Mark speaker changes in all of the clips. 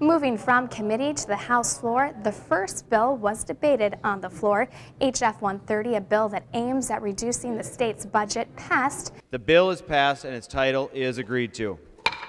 Speaker 1: Moving from committee to the House floor, the first bill was debated on the floor. H.F. 130, a bill that aims at reducing the state's budget, passed.
Speaker 2: The bill is passed and its title is agreed to.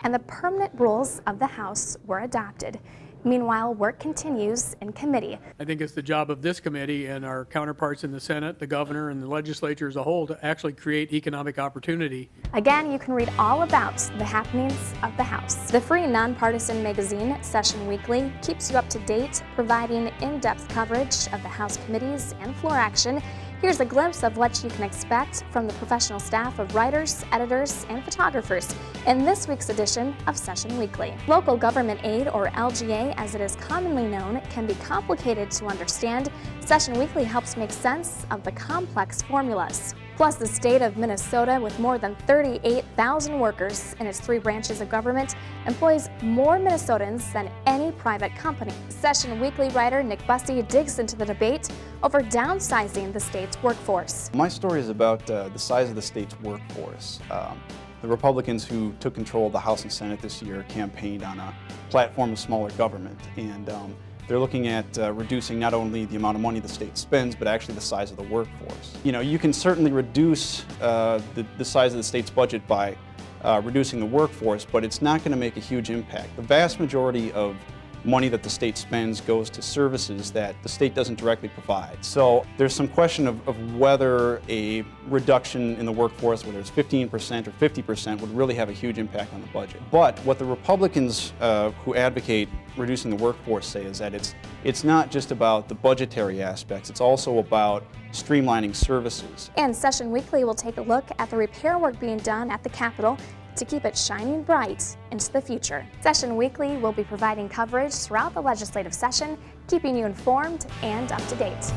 Speaker 1: And the permanent rules of the House were adopted. Meanwhile, work continues in committee.
Speaker 3: I think it's the job of this committee and our counterparts in the Senate, the governor, and the legislature as a whole to actually create economic opportunity.
Speaker 1: Again, you can read all about the happenings of the House. The free nonpartisan magazine, Session Weekly, keeps you up to date, providing in-depth coverage of the House committees and floor action. Here's a glimpse of what you can expect from the professional staff of writers, editors, and photographers in this week's edition of Session Weekly. Local government aid, or LGA as it is commonly known, can be complicated to understand. Session Weekly helps make sense of the complex formulas. Plus, the state of Minnesota, with more than 38,000 workers in its 3 branches of government, employs more Minnesotans than any private company. Session Weekly writer Nick Bussey digs into the debate over downsizing the state's workforce.
Speaker 4: My story is about the size of the state's workforce. The Republicans who took control of the House and Senate this year campaigned on a platform of smaller government, and they're looking at reducing not only the amount of money the state spends, but actually the size of the workforce. You know, you can certainly reduce the size of the state's budget by reducing the workforce, but it's not going to make a huge impact. The vast majority of money that the state spends goes to services that the state doesn't directly provide. So there's some question of whether a reduction in the workforce, whether it's 15% or 50%, would really have a huge impact on the budget. But what the Republicans who advocate reducing the workforce say is that it's not just about the budgetary aspects, it's also about streamlining services.
Speaker 1: And Session Weekly will take a look at the repair work being done at the Capitol to keep it shining bright into the future. Session Weekly will be providing coverage throughout the legislative session, keeping you informed and up to date.